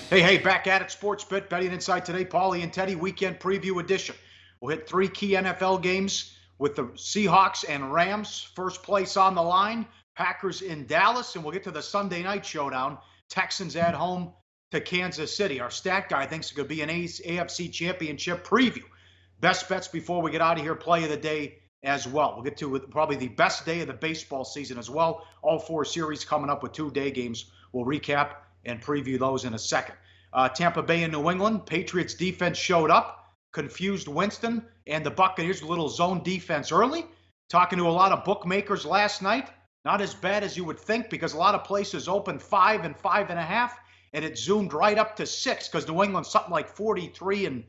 Hey, back at it, Sports Bet, Betting Inside today, Pauly and Teddy, weekend preview edition. We'll hit three key NFL games with the Seahawks and Rams, first place on the line, Packers in Dallas, and we'll get to the Sunday night showdown, Texans at home to Kansas City. Our stat guy thinks it could be an AFC Championship preview. Best bets before we get out of here, play of the day as well. We'll get to probably the best day of the baseball season as well. All four series coming up with 2-day games. We'll recap and preview those in a second. Tampa Bay and New England, Patriots defense showed up, confused Winston and the Buccaneers with a little zone defense early. Talking to a lot of bookmakers last night, not as bad as you would think because a lot of places opened 5 and 5.5, and it zoomed right up to 6 because New England's something like 43-6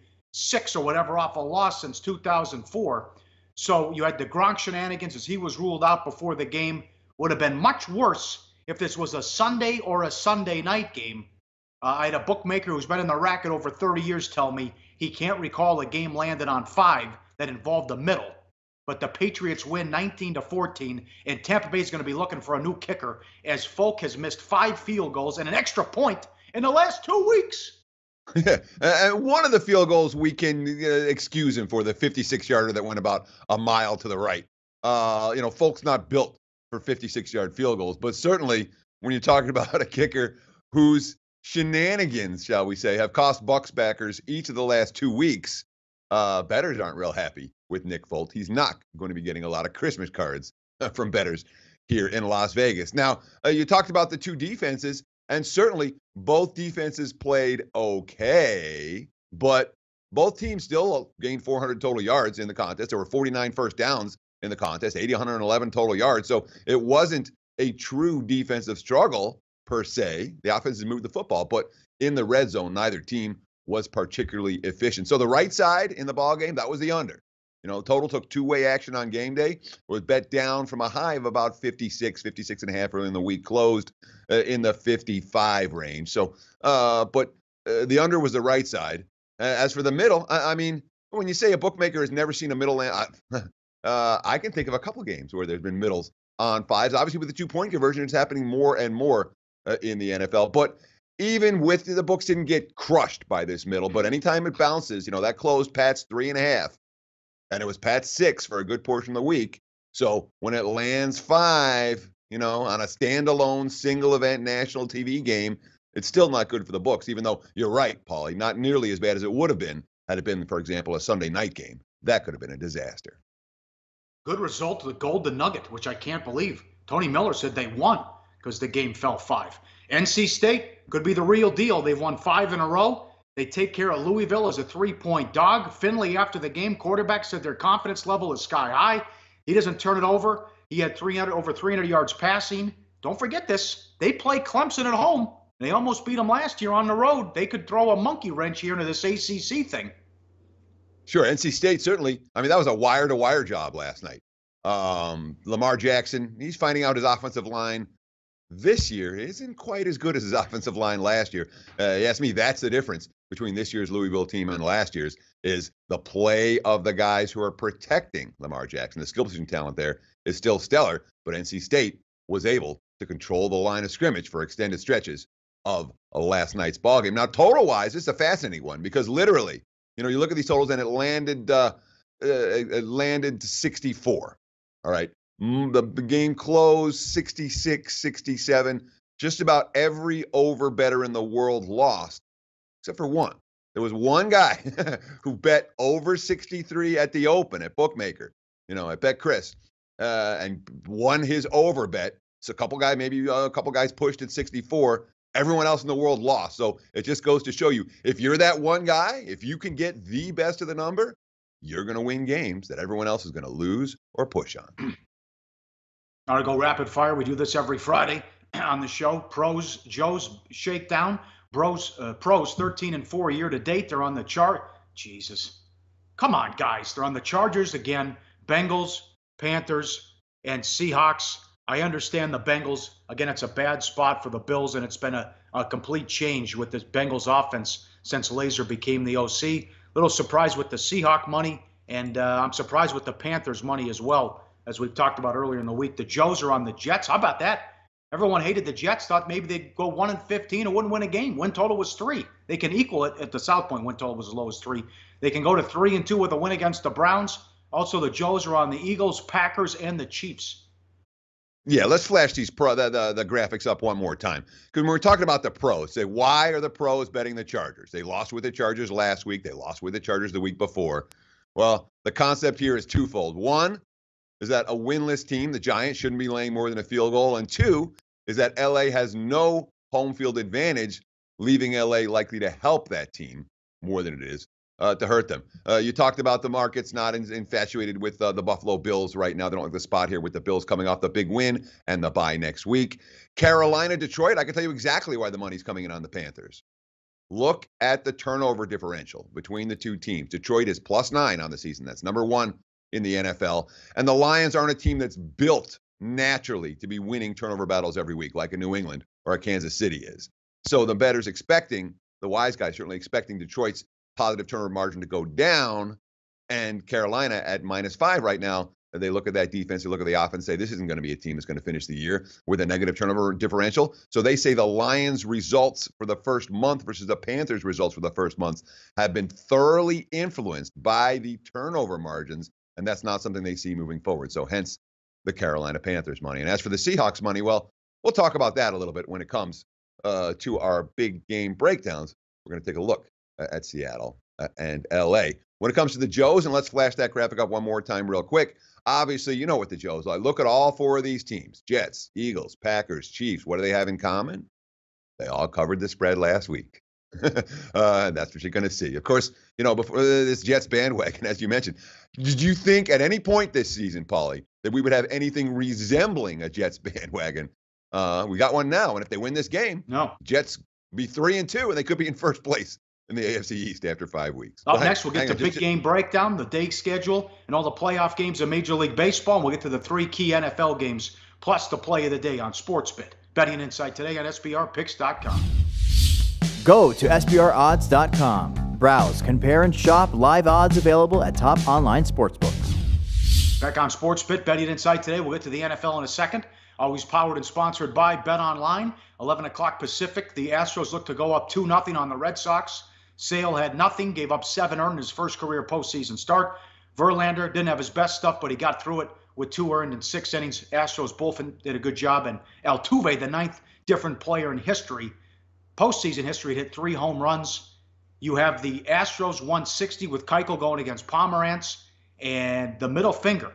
or whatever off a loss since 2004. So you had the Gronk shenanigans as he was ruled out before the game. Would have been much worse if this was a Sunday or a Sunday night game. I had a bookmaker who's been in the racket over 30 years tell me he can't recall a game landed on 5 that involved the middle. But the Patriots win 19-14, and Tampa Bay is going to be looking for a new kicker as Folk has missed 5 field goals and an extra point in the last 2 weeks. One of the field goals we can excuse him for, the 56-yarder that went about a mile to the right. Folk's not built for 56-yard field goals, but certainly when you're talking about a kicker whose shenanigans, shall we say, have cost Bucs backers each of the last 2 weeks, bettors aren't real happy with Nick Folk. He's not going to be getting a lot of Christmas cards from bettors here in Las Vegas. Now, you talked about the two defenses, and certainly both defenses played okay, but both teams still gained 400 total yards in the contest. There were 49 first downs in the contest, 111 total yards. So it wasn't a true defensive struggle per se. The offenses moved the football, but in the red zone, neither team was particularly efficient. So the right side in the ball game, that was the under. Total took two-way action on game day, was bet down from a high of about 56.5 early in the week, closed in the 55 range. So, but the under was the right side. As for the middle, I mean, when you say a bookmaker has never seen a middle land, I can think of a couple games where there's been middles on 5s. Obviously, with the 2-point conversion, it's happening more and more in the NFL. But even with the books didn't get crushed by this middle, but anytime it bounces, that closed Pat's 3.5. And it was Pat's 6 for a good portion of the week. So when it lands 5, on a standalone single event national TV game, it's still not good for the books, even though you're right, Pauly, not nearly as bad as it would have been had it been, for example, a Sunday night game. That could have been a disaster. Good result of the Golden Nugget, which I can't believe. Tony Miller said they won because the game fell 5. NC State could be the real deal. They've won 5 in a row. They take care of Louisville as a 3-point dog. Finley, after the game, quarterback, said their confidence level is sky high. He doesn't turn it over. He had over 300 yards passing. Don't forget this. They play Clemson at home. They almost beat them last year on the road. They could throw a monkey wrench here into this ACC thing. Sure, NC State certainly. I mean, that was a wire-to-wire job last night. Lamar Jackson, he's finding out his offensive line this year isn't quite as good as his offensive line last year. You ask me, that's the difference between this year's Louisville team and last year's, is the play of the guys who are protecting Lamar Jackson. The skill position talent there is still stellar, but NC State was able to control the line of scrimmage for extended stretches of last night's ballgame. Now, total-wise, it's a fascinating one because literally, you look at these totals and it landed 64. All right. The game closed 66, 67. Just about every over better in the world lost, except for one. There was one guy who bet over 63 at the open at Bookmaker, at Bet Chris, and won his over bet. So maybe a couple guys pushed at 64. Everyone else in the world lost. So it just goes to show you, if you're that one guy, if you can get the best of the number, you're going to win games that everyone else is going to lose or push on. All right, go rapid fire. We do this every Friday on the show. Pros, Joe's Shakedown. Pros 13-4 year to date. They're on the chart. Jesus. Come on, guys. They're on the Chargers again. Bengals, Panthers, and Seahawks. I understand the Bengals. Again, it's a bad spot for the Bills, and it's been a complete change with the Bengals offense since Laser became the OC. Little surprised with the Seahawk money, and I'm surprised with the Panthers money as well. As we've talked about earlier in the week, the Joes are on the Jets. How about that? Everyone hated the Jets, thought maybe they'd go 1-15 or wouldn't win a game. Win total was 3. They can equal it at the South Point. Win total was as low as 3. They can go to 3-2 with a win against the Browns. Also, the Joes are on the Eagles, Packers, and the Chiefs. Yeah, let's flash these the graphics up one more time. Because when we're talking about the pros, say, why are the pros betting the Chargers? They lost with the Chargers last week. They lost with the Chargers the week before. Well, the concept here is twofold. One is that a winless team, the Giants, shouldn't be laying more than a field goal. And two is that LA has no home field advantage, leaving LA likely to help that team more than it is to hurt them. You talked about the markets not infatuated with the Buffalo Bills right now. They don't like the spot here with the Bills coming off the big win and the bye next week. Carolina, Detroit, I can tell you exactly why the money's coming in on the Panthers. Look at the turnover differential between the two teams. Detroit is +9 on the season. That's number 1 in the NFL. And the Lions aren't a team that's built naturally to be winning turnover battles every week like a New England or a Kansas City is. So the bettors expecting, the wise guys certainly expecting Detroit's positive turnover margin to go down, and Carolina at -5 right now. They look at that defense, they look at the offense, say this isn't going to be a team that's going to finish the year with a negative turnover differential. So they say the Lions' results for the first month versus the Panthers' results for the first month have been thoroughly influenced by the turnover margins, and that's not something they see moving forward. So hence the Carolina Panthers money. And as for the Seahawks money, well, we'll talk about that a little bit when it comes to our big game breakdowns. We're going to take a look at Seattle and LA. When it comes to the Joes, and let's flash that graphic up one more time real quick. Obviously, you know what the Joes are. Look at all 4 of these teams: Jets, Eagles, Packers, Chiefs. What do they have in common? They all covered the spread last week. That's what you're going to see. Of course, you know, before this Jets bandwagon, as you mentioned, did you think at any point this season, Pauly, that we would have anything resembling a Jets bandwagon? We got one now, and if they win this game, no, Jets be 3-2, and they could be in first place in the AFC East after 5 weeks. Up next, we'll get to big game breakdown, the day schedule, and all the playoff games of Major League Baseball. And we'll get to the 3 key NFL games, plus the play of the day on SportsBit. Betting insight today on SBRpicks.com. Go to SBRodds.com. Browse, compare, and shop live odds available at top online sportsbooks. Back on SportsBit, betting insight today. We'll get to the NFL in a second. Always powered and sponsored by BetOnline. 11 o'clock Pacific. The Astros look to go up 2-0 on the Red Sox. Sale had nothing, gave up 7 earned in his first career postseason start. Verlander didn't have his best stuff, but he got through it with 2 earned in 6 innings. Astros bullpen did a good job, and Altuve, the 9th different player in history, postseason history, hit 3 home runs. You have the Astros 160 with Keuchel going against Pomerantz, and the middle finger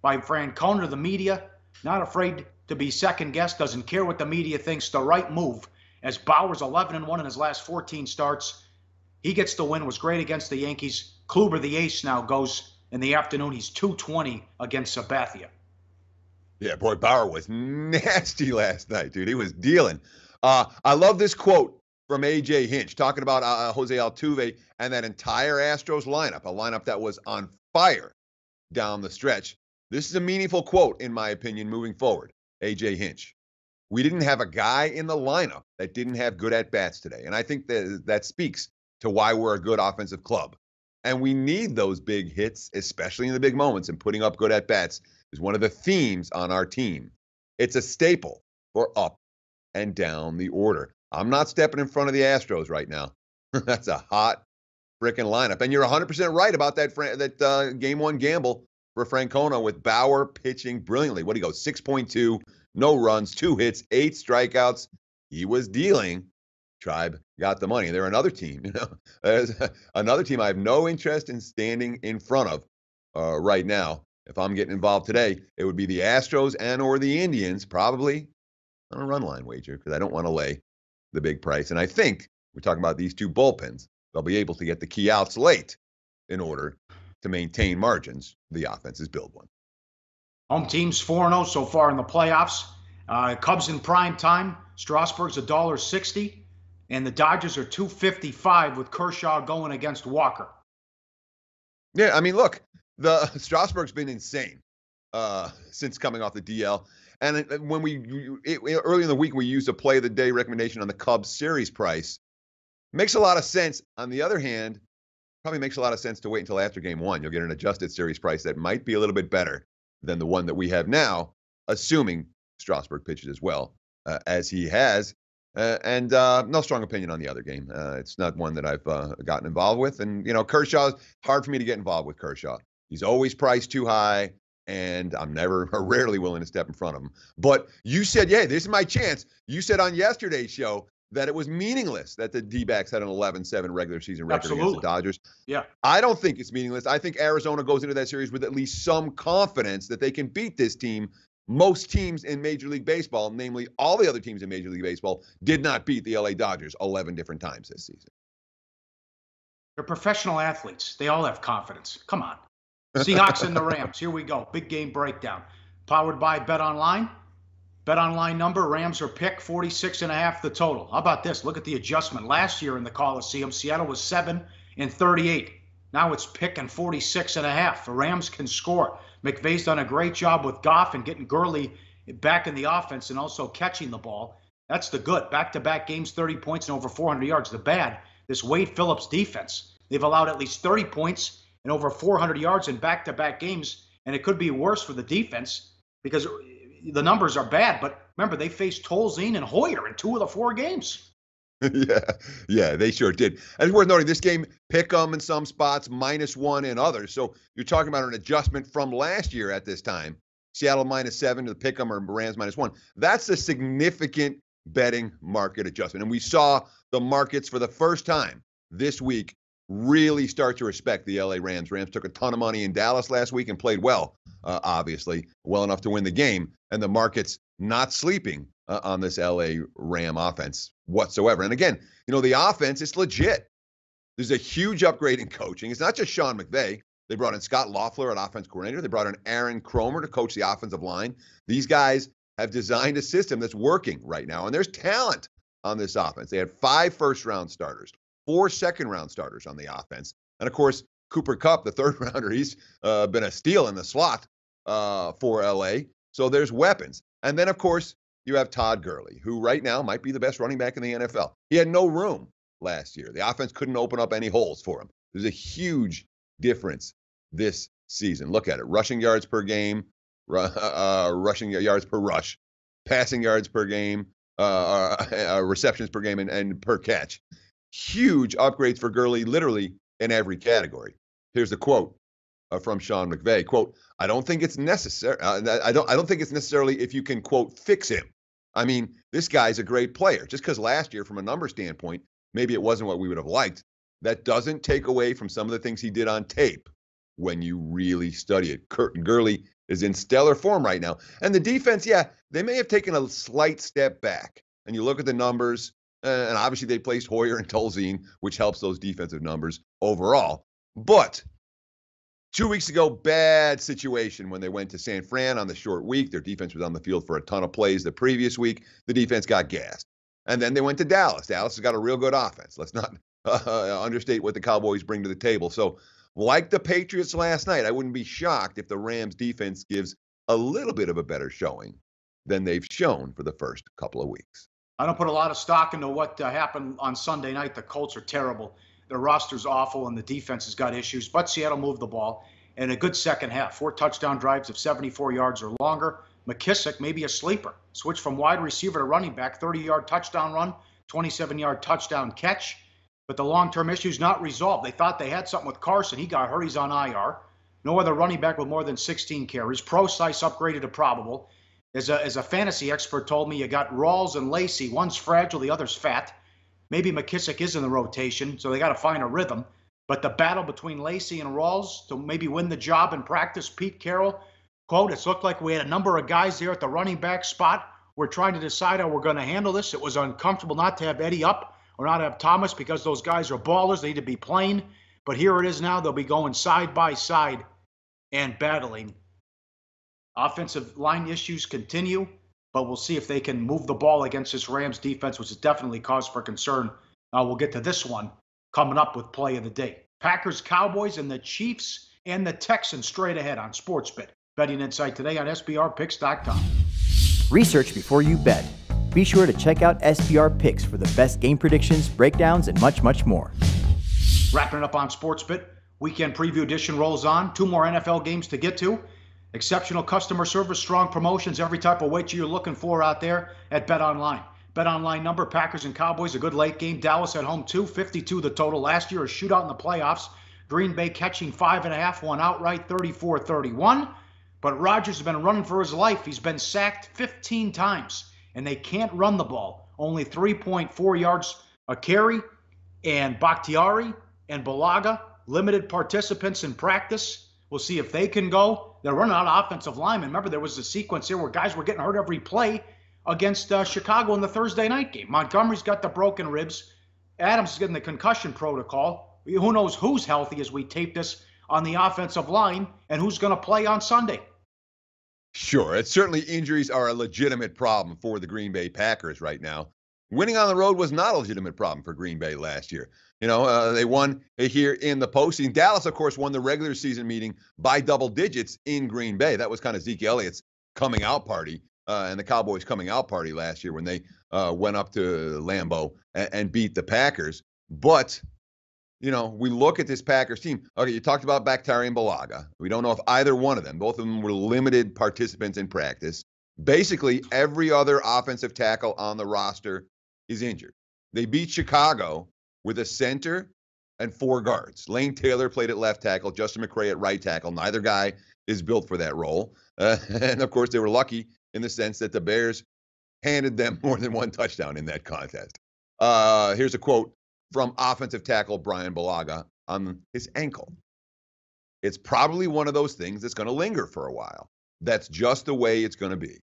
by Francona to the media, not afraid to be second-guessed, doesn't care what the media thinks, the right move, as Bauer's 11-1 in his last 14 starts. He gets the win, was great against the Yankees. Kluber, the ace, now goes in the afternoon. He's 220 against Sabathia. Yeah, boy, Bauer was nasty last night, dude. He was dealing. I love this quote from A.J. Hinch talking about Jose Altuve and that entire Astros lineup, a lineup that was on fire down the stretch. This is a meaningful quote, in my opinion, moving forward. A.J. Hinch. We didn't have a guy in the lineup that didn't have good at-bats today. And I think that speaks to why we're a good offensive club. And we need those big hits, especially in the big moments, and putting up good at-bats is one of the themes on our team. It's a staple for up and down the order. I'm not stepping in front of the Astros right now. That's a hot freaking lineup. And you're 100% right about that game 1 gamble for Francona with Bauer pitching brilliantly. What do you go? 6.2, no runs, 2 hits, 8 strikeouts. He was dealing. Tribe got the money. They're another team. You know, there's another team I have no interest in standing in front of right now. If I'm getting involved today, it would be the Astros and or the Indians, probably on a run line wager, because I don't want to lay the big price. And I think we're talking about these 2 bullpens. They'll be able to get the key outs late in order to maintain margins. The offenses build one. Home teams 4-0 so far in the playoffs. Cubs in prime time. Strasburg's $1.60. And the Dodgers are $2.55 with Kershaw going against Walker. Yeah, I mean, look, the Strasburg's been insane since coming off the DL. And when early in the week, we used a play of the day recommendation on the Cubs series price. Makes a lot of sense. On the other hand, probably makes a lot of sense to wait until after game 1. You'll get an adjusted series price that might be a little bit better than the one that we have now, assuming Strasburg pitches as well as he has. And no strong opinion on the other game. It's not one that I've gotten involved with. And, Kershaw, hard for me to get involved with Kershaw. He's always priced too high, and I'm never or rarely willing to step in front of him. But you said, yeah, this is my chance. You said on yesterday's show that it was meaningless that the D-backs had an 11-7 regular season record against the Dodgers. Yeah. I don't think it's meaningless. I think Arizona goes into that series with at least some confidence that they can beat this team. Most teams in Major League Baseball, namely all the other teams in Major League Baseball, did not beat the LA Dodgers 11 different times this season. They're professional athletes. They all have confidence. Come on. Seahawks and the Rams. Here we go. Big game breakdown. Powered by BetOnline. BetOnline number, Rams are pick 46.5 the total. How about this? Look at the adjustment. Last year in the Coliseum, Seattle was 7-38. Now it's pick and 46.5. The Rams can score. McVay's done a great job with Goff and getting Gurley back in the offense and also catching the ball. That's the good. Back-to-back games, 30 points and over 400 yards. The bad, this Wade Phillips defense. They've allowed at least 30 points and over 400 yards in back-to-back games, and it could be worse for the defense because the numbers are bad. But remember, they faced Tolzien and Hoyer in 2 of the 4 games. Yeah, they sure did. And it's worth noting, this game, pick 'em in some spots, -1 in others. So you're talking about an adjustment from last year at this time. Seattle -7 to the pick 'em or Rams -1. That's a significant betting market adjustment. And we saw the markets for the first time this week really start to respect the LA Rams. Rams took a ton of money in Dallas last week and played well, obviously, well enough to win the game. And the market's not sleeping on this LA Ram offense whatsoever. And again, the offense is legit. There's a huge upgrade in coaching. It's not just Sean McVay. They brought in Scott Loeffler, an offense coordinator. They brought in Aaron Kromer to coach the offensive line. These guys have designed a system that's working right now. And there's talent on this offense. They had 5 first-round starters, 4 second-round starters on the offense. And, of course, Cooper Kupp, the third-rounder, he's been a steal in the slot for L.A. So there's weapons. And then, of course, you have Todd Gurley, who right now might be the best running back in the NFL. He had no room last year. The offense couldn't open up any holes for him. There's a huge difference this season. Look at it. Rushing yards per game, rushing yards per rush, passing yards per game, receptions per game, and per catch. Huge upgrades for Gurley, literally in every category. Here's the quote from Sean McVay. Quote, I don't think it's necessary. I don't think it's necessarily if you can, quote, fix him. I mean, this guy's a great player. Just because last year, from a number standpoint, maybe it wasn't what we would have liked, that doesn't take away from some of the things he did on tape when you really study it. Gurley is in stellar form right now. And the defense, yeah, they may have taken a slight step back. And you look at the numbers, and obviously they placed Hoyer and Tolzien, which helps those defensive numbers overall. But 2 weeks ago, bad situation when they went to San Fran on the short week. Their defense was on the field for a ton of plays the previous week. The defense got gassed. And then they went to Dallas. Dallas has got a real good offense. Let's not understate what the Cowboys bring to the table. So, like the Patriots last night, I wouldn't be shocked if the Rams defense gives a little bit of a better showing than they've shown for the first couple of weeks. I don't put a lot of stock into what happened on Sunday night. The Colts are terrible. Their roster's awful, and the defense has got issues. But Seattle moved the ball in a good second half. 4 touchdown drives of 74 yards or longer. McKissick, maybe a sleeper. Switched from wide receiver to running back. 30-yard touchdown run, 27-yard touchdown catch. But the long-term issue's not resolved. They thought they had something with Carson. He got hurt. He's on IR. No other running back with more than 16 carries. Pro-Size upgraded to probable. As a fantasy expert told me, you got Rawls and Lacey. One's fragile, the other's fat. Maybe McKissick is in the rotation, so they got to find a rhythm. But the battle between Lacey and Rawls to maybe win the job in practice, Pete Carroll, quote, it's looked like we had a number of guys there at the running back spot. We're trying to decide how we're going to handle this. It was uncomfortable not to have Eddie up or not have Thomas because those guys are ballers. They need to be playing. But here it is now. They'll be going side by side and battling. Offensive line issues continue, but we'll see if they can move the ball against this Rams defense, which is definitely cause for concern. We'll get to this one coming up with play of the day. Packers-Cowboys and the Chiefs and the Texans straight ahead on SportsBet. Betting Insight today on SBRPicks.com. Research before you bet. Be sure to check out SBR Picks for the best game predictions, breakdowns, and much, much more. Wrapping it up on SportsBet. Weekend preview edition rolls on. 2 more NFL games to get to. Exceptional customer service, strong promotions, every type of wager you're looking for out there at BetOnline. BetOnline number, Packers and Cowboys, a good late game. Dallas at home, 252 the total. Last year, a shootout in the playoffs. Green Bay catching 5.5, won outright 34-31. But Rodgers has been running for his life. He's been sacked 15 times, and they can't run the ball. Only 3.4 yards a carry. And Bakhtiari and Bulaga, limited participants in practice. We'll see if they can go. They're running out of offensive linemen. Remember, there was a sequence here where guys were getting hurt every play against Chicago in the Thursday night game. Montgomery's got the broken ribs. Adams is getting the concussion protocol. Who knows who's healthy as we tape this on the offensive line and who's going to play on Sunday. Sure, it's certainly injuries are a legitimate problem for the Green Bay Packers right now. Winning on the road was not a legitimate problem for Green Bay last year. They won here in the postseason. Dallas, of course, won the regular season meeting by double digits in Green Bay. That was kind of Zeke Elliott's coming out party and the Cowboys' coming out party last year when they went up to Lambeau and beat the Packers. But, we look at this Packers team. Okay, you talked about Bakhtiari and Bulaga. We don't know if either one of them, both of them were limited participants in practice. Basically, every other offensive tackle on the roster is injured. They beat Chicago with a center and 4 guards. Lane Taylor played at left tackle, Justin McCray at right tackle. Neither guy is built for that role. And, of course, they were lucky in the sense that the Bears handed them more than one touchdown in that contest. Here's a quote from offensive tackle Brian Bulaga on his ankle. It's probably one of those things that's going to linger for a while. That's just the way it's going to be.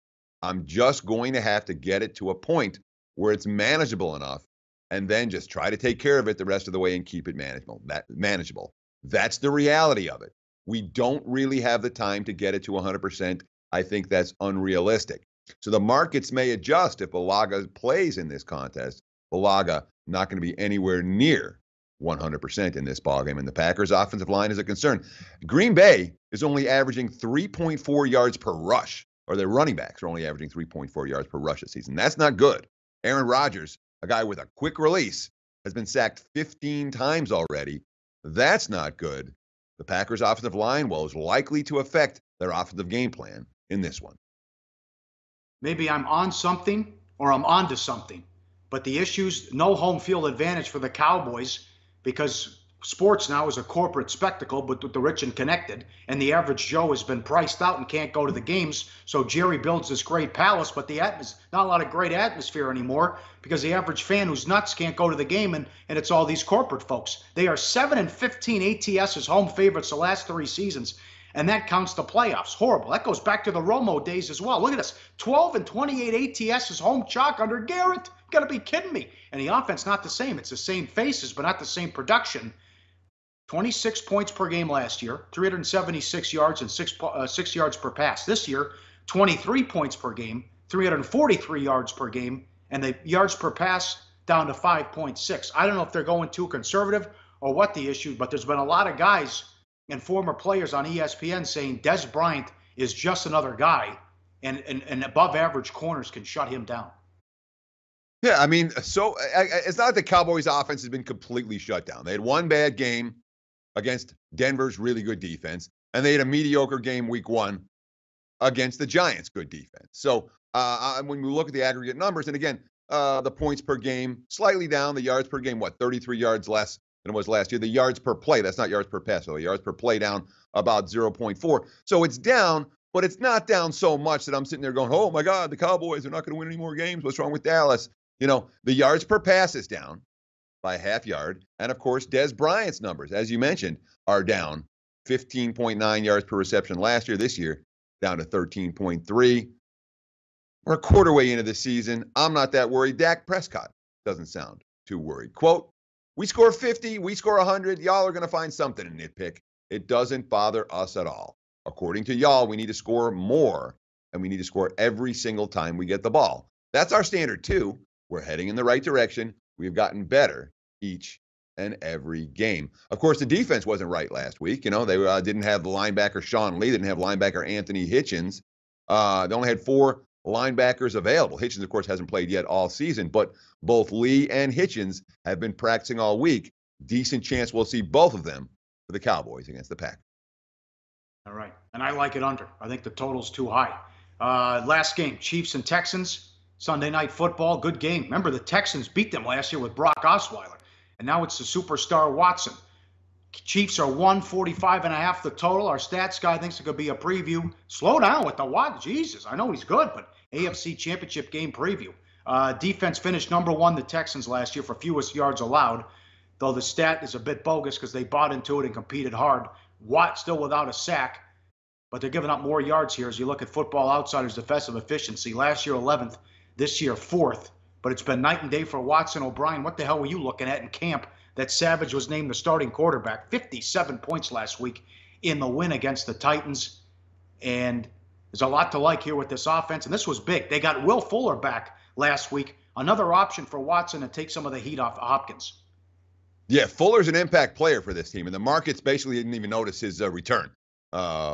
I'm just going to have to get it to a point where it's manageable enough and then just try to take care of it the rest of the way and keep it manageable. That's the reality of it. We don't really have the time to get it to 100%. I think that's unrealistic. So the markets may adjust if Bulaga plays in this contest. Bulaga not going to be anywhere near 100% in this ballgame, and the Packers' offensive line is a concern. Green Bay is only averaging 3.4 yards per rush, or their running backs are only averaging 3.4 yards per rush this season. That's not good. Aaron Rodgers, a guy with a quick release, has been sacked 15 times already. That's not good. The Packers' offensive line is likely to affect their offensive game plan in this one. Maybe I'm on something or I'm onto something. But the issue's no home field advantage for the Cowboys because sports now is a corporate spectacle, but with the rich and connected, and the average Joe has been priced out and can't go to the games. So Jerry builds this great palace, but not a lot of great atmosphere anymore because the average fan who's nuts can't go to the game, and it's all these corporate folks. They are 7-15 ATS as home favorites the last 3 seasons. And that counts the playoffs. Horrible. That goes back to the Romo days as well. Look at this. 12-28 ATS is home chalk under Garrett. You got to be kidding me. And the offense not the same. It's the same faces, but not the same production. 26 points per game last year, 376 yards and 6 yards per pass. This year, 23 points per game, 343 yards per game, and the yards per pass down to 5.6. I don't know if they're going too conservative or what the issue, but there's been a lot of guys and former players on ESPN saying Des Bryant is just another guy, and above average corners can shut him down. Yeah, I mean, so it's not like the Cowboys' offense has been completely shut down. They had one bad game against Denver's really good defense, and they had a mediocre game week 1 against the Giants' good defense. So when we look at the aggregate numbers, and again, the points per game slightly down, the yards per game, 33 yards less than it was last year. The yards per play, that's not yards per pass, so the yards per play down about 0.4. So it's down, but it's not down so much that I'm sitting there going, oh my God, the Cowboys are not going to win any more games. What's wrong with Dallas? The yards per pass is down by a half yard. And of course, Des Bryant's numbers, as you mentioned, are down 15.9 yards per reception last year. This year, down to 13.3. We're a quarter way into the season. I'm not that worried. Dak Prescott doesn't sound too worried. Quote, we score 50, we score 100. Y'all are going to find something to nitpick. It doesn't bother us at all. According to y'all, we need to score more, and we need to score every single time we get the ball. That's our standard, too. We're heading in the right direction. We've gotten better each and every game. Of course, the defense wasn't right last week. They didn't have the linebacker Sean Lee, didn't have linebacker Anthony Hitchens. They only had 4 linebackers available. Hitchens, of course, hasn't played yet all season, but both Lee and Hitchens have been practicing all week. Decent chance we'll see both of them for the Cowboys against the Packers. All right. And I like it under. I think the total's too high. Last game, Chiefs and Texans, Sunday Night Football. Good game. Remember, the Texans beat them last year with Brock Osweiler. And now it's the superstar Watson. Chiefs are 145.5 the total. Our stats guy thinks it could be a preview. Slow down with the what? Jesus, I know he's good, but AFC Championship game preview. Defense finished number 1, the Texans, last year for fewest yards allowed, though the stat is a bit bogus because they bought into it and competed hard. Watt still without a sack, but they're giving up more yards here as you look at Football Outsiders' defensive efficiency. Last year, 11th. This year, 4th. But it's been night and day for Watson. O'Brien, what the hell were you looking at in camp that Savage was named the starting quarterback? 57 points last week in the win against the Titans. And there's a lot to like here with this offense. And this was big. They got Will Fuller back last week. Another option for Watson to take some of the heat off Hopkins. Yeah, Fuller's an impact player for this team. And the markets basically didn't even notice his return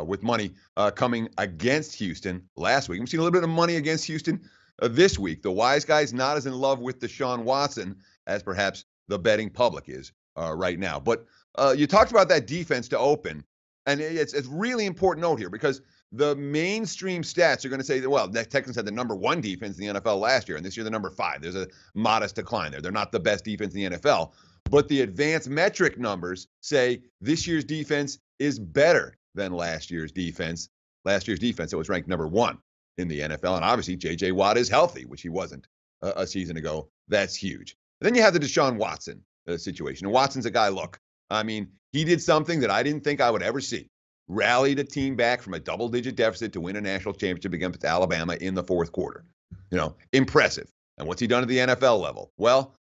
with money coming against Houston last week. We've seen a little bit of money against Houston this week. The wise guy's not as in love with Deshaun Watson as perhaps the betting public is right now. But you talked about that defense to open, and it's really important note here because the mainstream stats are going to say that, well, the Texans had the number 1 defense in the NFL last year, and this year the number 5. There's a modest decline there. They're not the best defense in the NFL. But the advanced metric numbers say this year's defense is better than last year's defense. Last year's defense, it was ranked number 1 in the NFL. And obviously, J.J. Watt is healthy, which he wasn't a season ago. That's huge. And then you have the Deshaun Watson situation. And Watson's a guy, look, I mean, he did something that I didn't think I would ever see. Rallied a team back from a double-digit deficit to win a national championship against Alabama in the 4th quarter. You know, impressive. And what's he done at the NFL level? Well,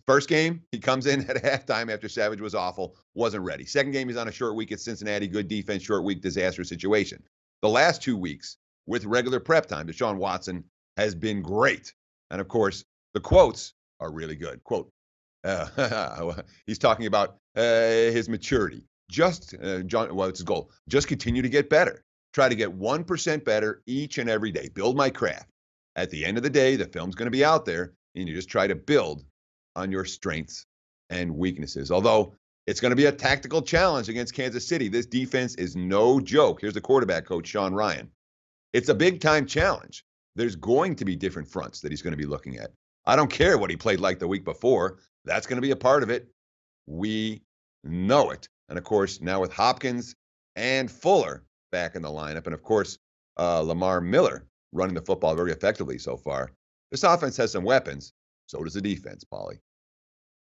first game, he comes in at halftime after Savage was awful, wasn't ready. Second game, he's on a short week at Cincinnati, good defense, short week, disastrous situation. The last 2 weeks, with regular prep time, Deshaun Watson has been great. And of course, the quotes are really good. Quote, he's talking about his maturity. What's his goal? Just continue to get better. Try to get 1% better each and every day. Build my craft. At the end of the day, the film's going to be out there, and you just try to build on your strengths and weaknesses. Although it's going to be a tactical challenge against Kansas City. This defense is no joke. Here's the quarterback coach, Sean Ryan. It's a big-time challenge. There's going to be different fronts that he's going to be looking at. I don't care what he played like the week before. That's going to be a part of it. We know it. And, of course, now with Hopkins and Fuller back in the lineup, and, of course, Lamar Miller running the football very effectively so far, this offense has some weapons. So does the defense, Pauly.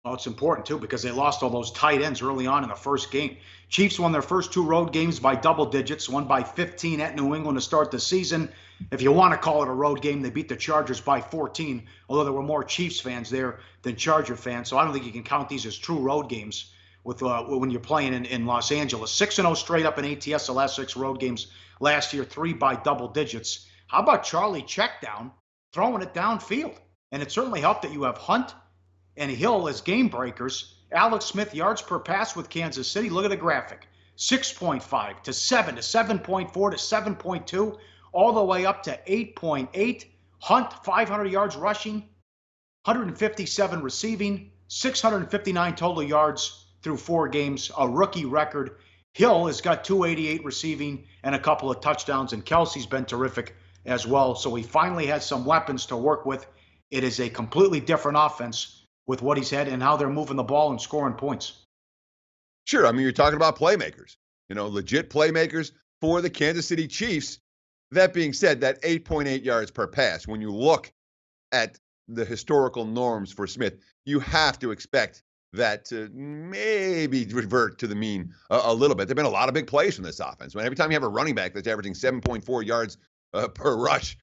Well, it's important, too, because they lost all those tight ends early on in the first game. Chiefs won their first 2 road games by double digits, one by 15 at New England to start the season. If you want to call it a road game, they beat the Chargers by 14, although there were more Chiefs fans there than Charger fans. So I don't think you can count these as true road games with when you're playing in Los Angeles. 6-0 straight up in ATS the last 6 road games last year, 3 by double digits. How about Charlie Checkdown throwing it downfield? And it certainly helped that you have Hunt and Hill as game breakers. Alex Smith yards per pass with Kansas City. Look at the graphic. 6.5 to 7 to 7.4 to 7.2, all the way up to 8.8. Hunt, 500 yards rushing, 157 receiving, 659 total yards through 4 games, a rookie record. Hill has got 288 receiving and a couple of touchdowns, and Kelsey's been terrific as well. So he finally has some weapons to work with. It is a completely different offense with what he's had and how they're moving the ball and scoring points. Sure. I mean, you're talking about playmakers, legit playmakers for the Kansas City Chiefs. That being said, that 8.8 yards per pass, when you look at the historical norms for Smith, you have to expect that to maybe revert to the mean a little bit. There have been a lot of big plays from this offense. Every time you have a running back that's averaging 7.4 yards per rush,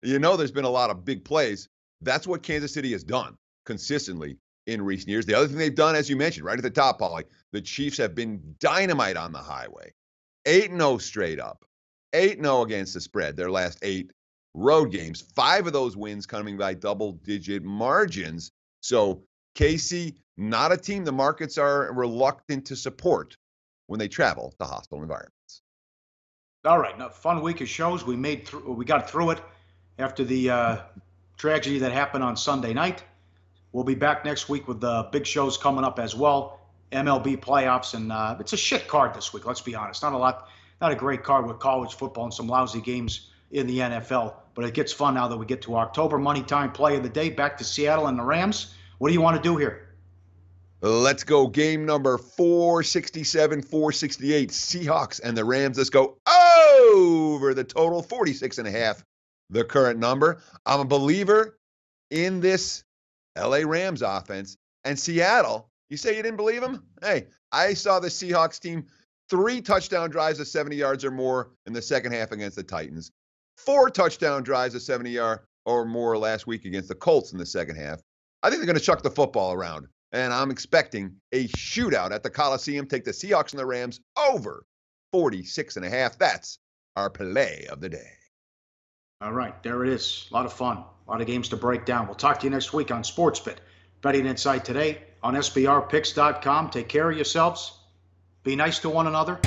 there's been a lot of big plays. That's what Kansas City has done consistently in recent years. The other thing they've done, as you mentioned, right at the top, Pauly, the Chiefs have been dynamite on the highway. 8-0 straight up. 8-0 against the spread, their last 8 road games. 5 of those wins coming by double-digit margins. So KC, not a team the markets are reluctant to support when they travel to hostile environments. All right, now fun week of shows. We got through it after the tragedy that happened on Sunday night. We'll be back next week with the big shows coming up as well. MLB playoffs, and it's a shit card this week. Let's be honest, not a lot not a great card with college football and some lousy games in the NFL. But it gets fun now that we get to October. Money time play of the day. Back to Seattle and the Rams. What do you want to do here? Let's go game number 467, 468. Seahawks and the Rams. Let's go over the total, 46.5, the current number. I'm a believer in this LA Rams offense. And Seattle, you say you didn't believe them? Hey, I saw the Seahawks team 3 touchdown drives of 70 yards or more in the second half against the Titans. 4 touchdown drives of 70 yards or more last week against the Colts in the second half. I think they're going to chuck the football around. And I'm expecting a shootout at the Coliseum. Take the Seahawks and the Rams over 46.5. That's our play of the day. All right, there it is. A lot of fun. A lot of games to break down. We'll talk to you next week on SportsBit. Betting Insight today on SBRpicks.com. Take care of yourselves. Be nice to one another.